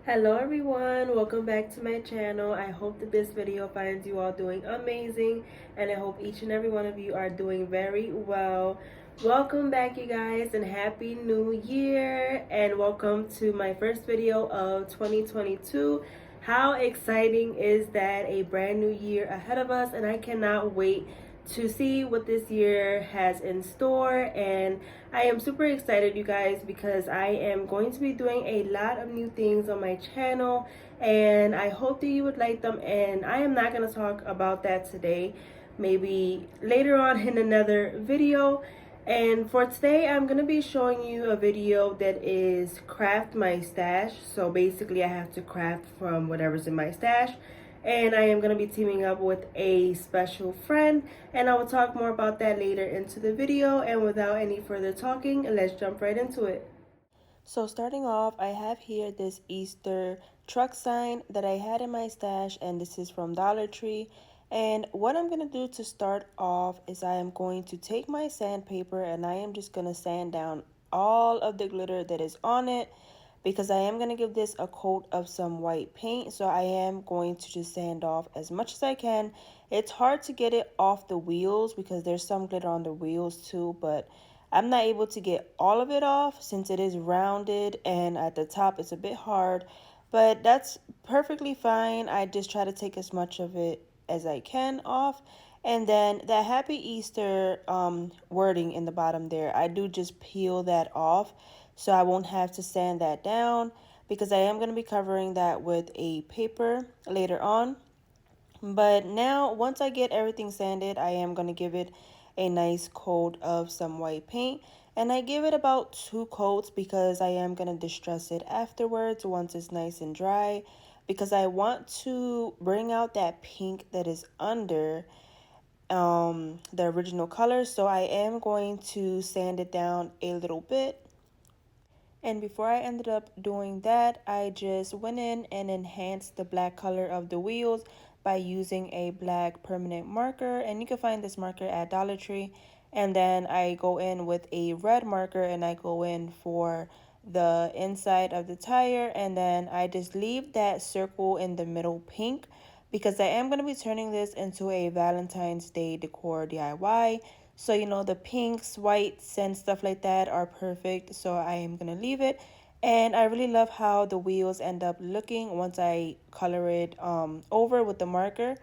Hello everyone, welcome back to my channel. I hope that this video finds you all doing amazing, and I hope each and every one of you are doing very well. Welcome back, you guys, and happy new year, and welcome to my first video of 2022. How exciting is that? A brand new year ahead of us, and I cannot wait to see what this year has in store. And I am super excited, you guys, because I am going to be doing a lot of new things on my channel, and I hope that you would like them. And I am not going to talk about that today, maybe later on in another video. And for today, I'm going to be showing you a video that is craft my stash. So basically I have to craft from whatever's in my stash, and I am going to be teaming up with a special friend, and I will talk more about that later into the video. And without any further talking, let's jump right into it. So starting off, I have here this Easter truck sign that I had in my stash, and this is from Dollar Tree. And what I'm going to do to start off is I am going to take my sandpaper and I am just going to sand down all of the glitter that is on it, because I am going to give this a coat of some white paint. So I am going to just sand off as much as I can. It's hard to get it off the wheels because there's some glitter on the wheels too, but I'm not able to get all of it off since it is rounded, and at the top it's a bit hard, but that's perfectly fine. I just try to take as much of it as I can off. And then that Happy Easter wording in the bottom there, I do just peel that off so I won't have to sand that down, because I am going to be covering that with a paper later on. But now, once I get everything sanded, I am going to give it a nice coat of some white paint. And I give it about 2 coats because I am going to distress it afterwards once it's nice and dry, because I want to bring out that pink that is under the original color. So I am going to sand it down a little bit. And before I ended up doing that, I just went in and enhanced the black color of the wheels by using a black permanent marker. And you can find this marker at Dollar Tree. And then I go in with a red marker and I go in for the inside of the tire. And then I just leave that circle in the middle pink, because I am going to be turning this into a Valentine's Day decor DIY. So, the pinks, whites, and stuff like that are perfect. So I am going to leave it. And I really love how the wheels end up looking once I color it over with the marker.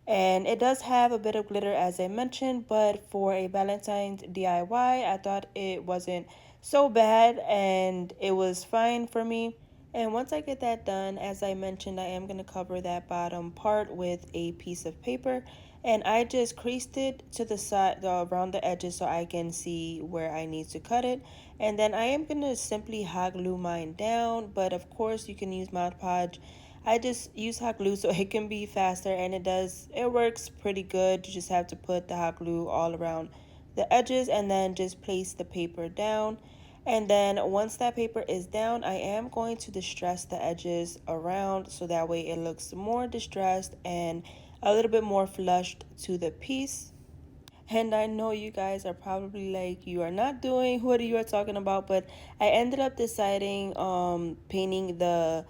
And it does have a bit of glitter, as I mentioned, but for a Valentine's DIY, I thought it wasn't so bad and it was fine for me. And once I get that done, as I mentioned, I am going to cover that bottom part with a piece of paper. And I just creased it to the side, around the edges, so I can see where I need to cut it. And then I am going to simply hot glue mine down, but of course you can use Mod Podge. I just use hot glue so it can be faster, and it works pretty good. You just have to put the hot glue all around the edges and then just place the paper down. And then once that paper is down, I am going to distress the edges around so that way it looks more distressed and a little bit more flushed to the piece. And I know you guys are probably like, you are not doing what you are talking about, but I ended up deciding painting the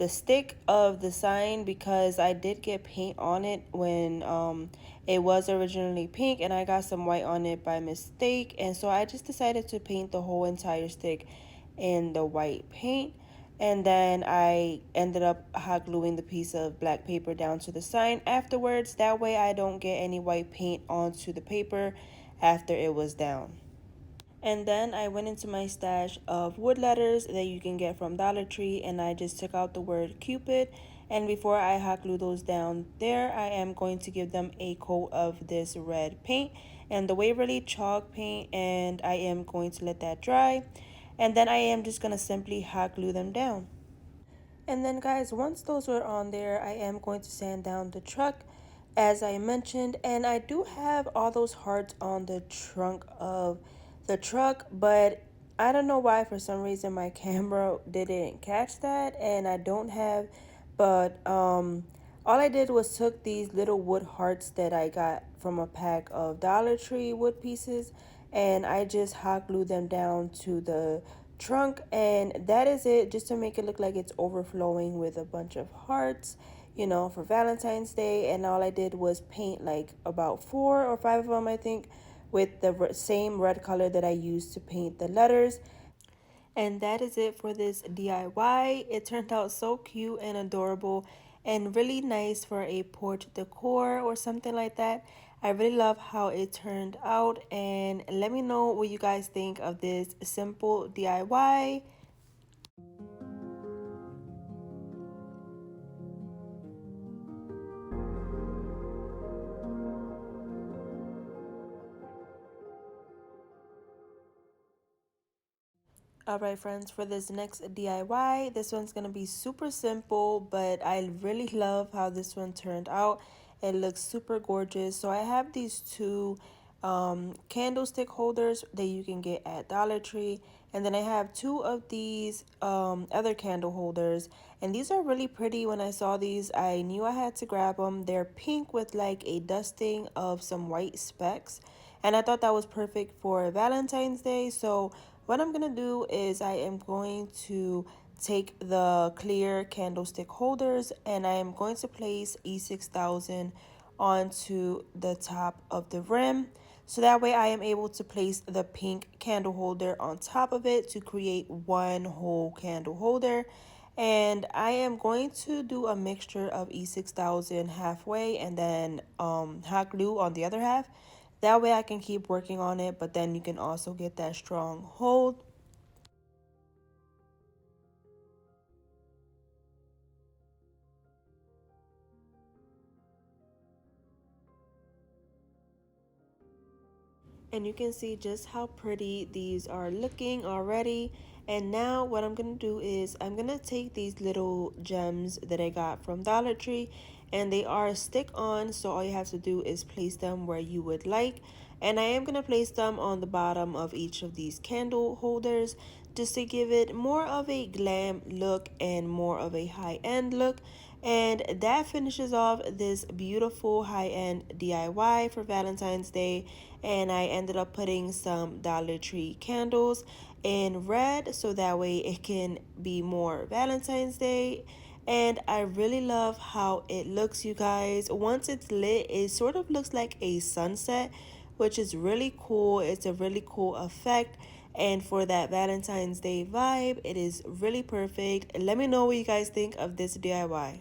stick of the sign, because I did get paint on it when it was originally pink, and I got some white on it by mistake. And so I just decided to paint the whole entire stick in the white paint. And then I ended up hot gluing the piece of black paper down to the sign afterwards. That way I don't get any white paint onto the paper after it was down. And then I went into my stash of wood letters that you can get from Dollar Tree, and I just took out the word Cupid. And before I hot glue those down there, I am going to give them a coat of this red paint and the Waverly chalk paint, and I am going to let that dry. And then I am just going to simply hot glue them down. And then guys, once those were on there, I am going to sand down the truck as I mentioned. And I do have all those hearts on the trunk of the truck, but I don't know why, for some reason my camera didn't catch that, and I don't have, but all I did was took these little wood hearts that I got from a pack of Dollar Tree wood pieces, and I just hot glued them down to the trunk, and that is it, just to make it look like it's overflowing with a bunch of hearts, you know, for Valentine's Day. And all I did was paint like about 4 or 5 of them, I think, with the same red color that I used to paint the letters. And that is it for this DIY. It turned out so cute and adorable and really nice for a porch decor or something like that. I really love how it turned out, and let me know what you guys think of this simple DIY. Alright friends, for this next DIY, this one's going to be super simple, but I really love how this one turned out. It looks super gorgeous. So I have these two candlestick holders that you can get at Dollar Tree. And then I have two of these other candle holders. And these are really pretty. When I saw these, I knew I had to grab them. They're pink with like a dusting of some white specks. And I thought that was perfect for Valentine's Day. So what I'm going to do is I am going to take the clear candlestick holders and I am going to place E6000 onto the top of the rim. So that way I am able to place the pink candle holder on top of it to create one whole candle holder. And I am going to do a mixture of E6000 halfway and then hot glue on the other half. That way I can keep working on it, but then you can also get that strong hold. And you can see just how pretty these are looking already. And now what I'm gonna do is I'm gonna take these little gems that I got from Dollar Tree, and they are stick on, so all you have to do is place them where you would like. And I am gonna place them on the bottom of each of these candle holders just to give it more of a glam look and more of a high-end look. And that finishes off this beautiful high-end DIY for Valentine's Day. And I ended up putting some Dollar Tree candles in red so that way it can be more Valentine's Day. And I really love how it looks, you guys. Once it's lit, it sort of looks like a sunset, which is really cool. It's a really cool effect. And for that Valentine's Day vibe, it is really perfect. Let me know what you guys think of this DIY.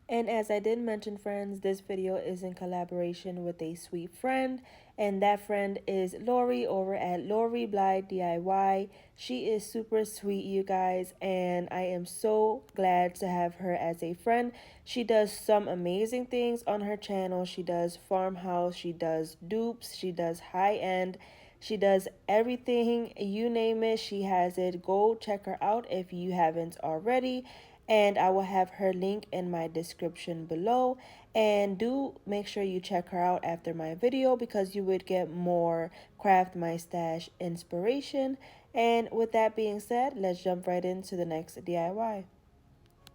And as I did mention, friends, this video is in collaboration with a sweet friend, and that friend is Lori over at Lori Blythe DIY. She is super sweet, you guys, and I am so glad to have her as a friend. She does some amazing things on her channel. She does farmhouse, she does dupes, she does high-end. She does everything, you name it, she has it. Go check her out if you haven't already, and I will have her link in my description below. And do make sure you check her out after my video because you would get more craft my stash inspiration. And with that being said, let's jump right into the next DIY.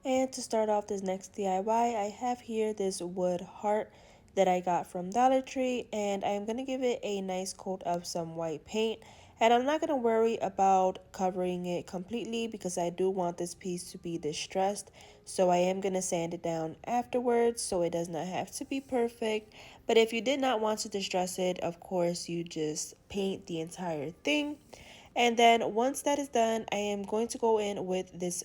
And to start off this next DIY, I have here this wood heart that I got from Dollar Tree, and I'm going to give it a nice coat of some white paint. And I'm not going to worry about covering it completely because I do want this piece to be distressed. So I am going to sand it down afterwards so it does not have to be perfect. But if you did not want to distress it, of course, you just paint the entire thing. And then once that is done, I am going to go in with this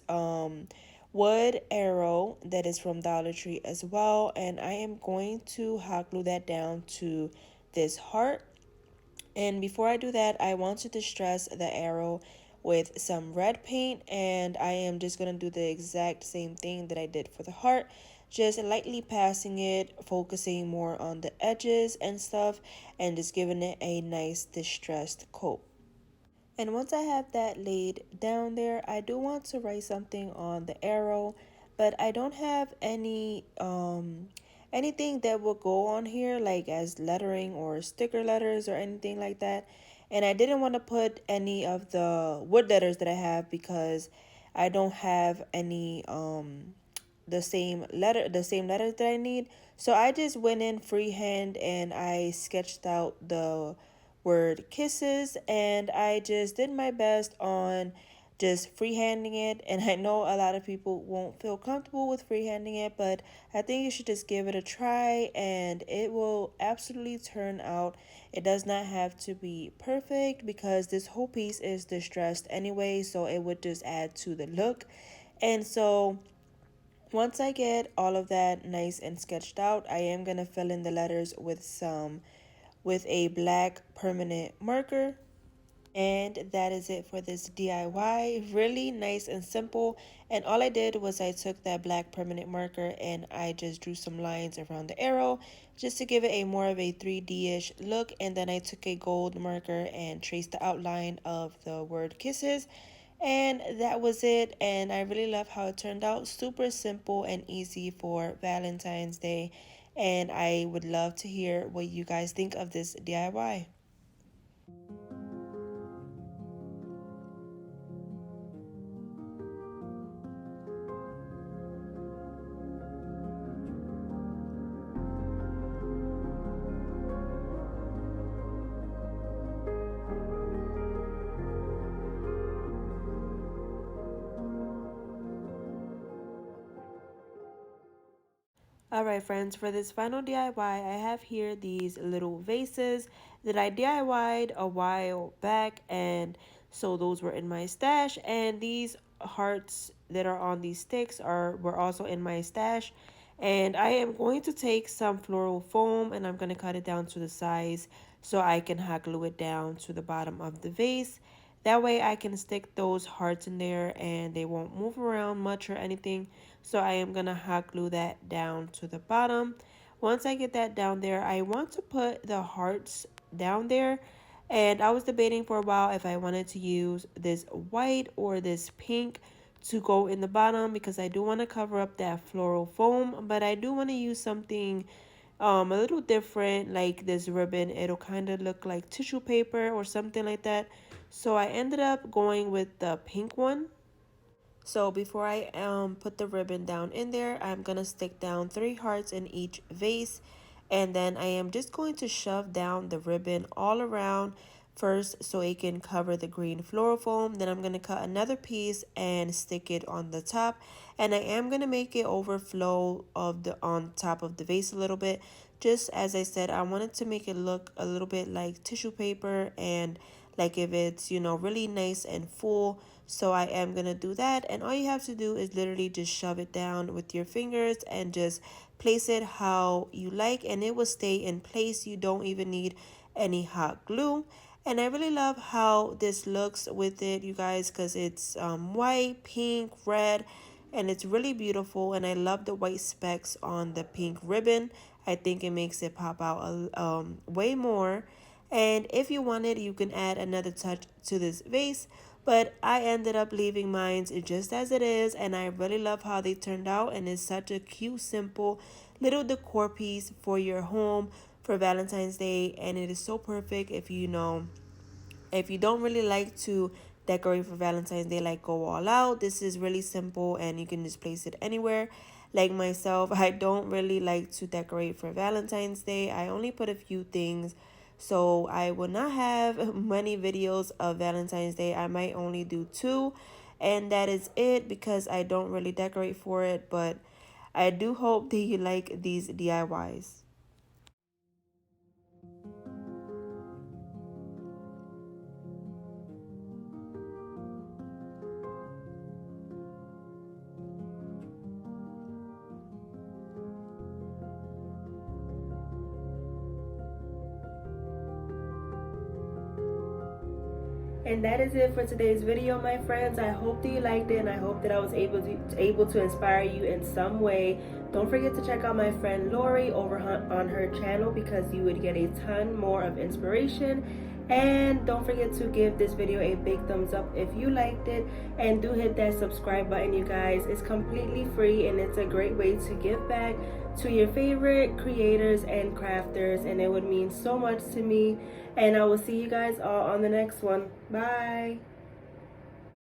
wood arrow that is from Dollar Tree as well, and I am going to hot glue that down to this heart. And before I do that, I want to distress the arrow with some red paint, and I am just going to do the exact same thing that I did for the heart, just lightly passing it, focusing more on the edges and stuff, and just giving it a nice distressed coat. And once I have that laid down there, I do want to write something on the arrow, but I don't have anything that will go on here like as lettering or sticker letters or anything like that. And I didn't want to put any of the wood letters that I have because I don't have any the same letters that I need. So I just went in freehand and I sketched out the word kisses, and I just did my best on just freehanding it. And I know a lot of people won't feel comfortable with freehanding it, but I think you should just give it a try and it will absolutely turn out. It does not have to be perfect because this whole piece is distressed anyway, so it would just add to the look. And so once I get all of that nice and sketched out, I am going to fill in the letters with a black permanent marker. And that is it for this DIY. Really nice and simple. And all I did was I took that black permanent marker and I just drew some lines around the arrow just to give it a more of a 3D-ish look. And then I took a gold marker and traced the outline of the word kisses. And that was it. And I really love how it turned out. Super simple and easy for Valentine's Day. And I would love to hear what you guys think of this DIY. Alright friends, for this final DIY, I have here these little vases that I DIY'd a while back, and so those were in my stash, and these hearts that are on these sticks were also in my stash. And I am going to take some floral foam and I'm going to cut it down to the size so I can hot glue it down to the bottom of the vase. That way I can stick those hearts in there and they won't move around much or anything. So I am going to hot glue that down to the bottom. Once I get that down there, I want to put the hearts down there. And I was debating for a while if I wanted to use this white or this pink to go in the bottom because I do want to cover up that floral foam, but I do want to use something a little different like this ribbon. It'll kind of look like tissue paper or something like that. So I ended up going with the pink one. So before I put the ribbon down in there, I'm going to stick down 3 hearts in each vase. And then I am just going to shove down the ribbon all around first so it can cover the green floral foam. Then I'm going to cut another piece and stick it on the top. And I am going to make it overflow on top of the vase a little bit. Just as I said, I wanted to make it look a little bit like tissue paper and like if it's, really nice and full. So I am going to do that. And all you have to do is literally just shove it down with your fingers and just place it how you like. And it will stay in place. You don't even need any hot glue. And I really love how this looks with it, you guys, because it's white, pink, red, and it's really beautiful. And I love the white specks on the pink ribbon. I think it makes it pop out way more. And if you wanted, you can add another touch to this vase, but I ended up leaving mine just as it is, and I really love how they turned out. And it's such a cute, simple little decor piece for your home for Valentine's Day. And it is so perfect if you don't really like to decorate for Valentine's Day, like go all out. This is really simple and you can just place it anywhere. Like myself, I don't really like to decorate for Valentine's Day. I only put a few things. So I will not have many videos of Valentine's Day. I might only do 2. And that is it because I don't really decorate for it. But I do hope that you like these DIYs. And that is it for today's video, my friends. I hope that you liked it, and I hope that I was able to inspire you in some way. Don't forget to check out my friend Lori over on her channel, because you would get a ton more of inspiration. And don't forget to give this video a big thumbs up if you liked it, and do hit that subscribe button, you guys. It's completely free, and it's a great way to give back to your favorite creators and crafters, and it would mean so much to me. And I will see you guys all on the next one. Bye.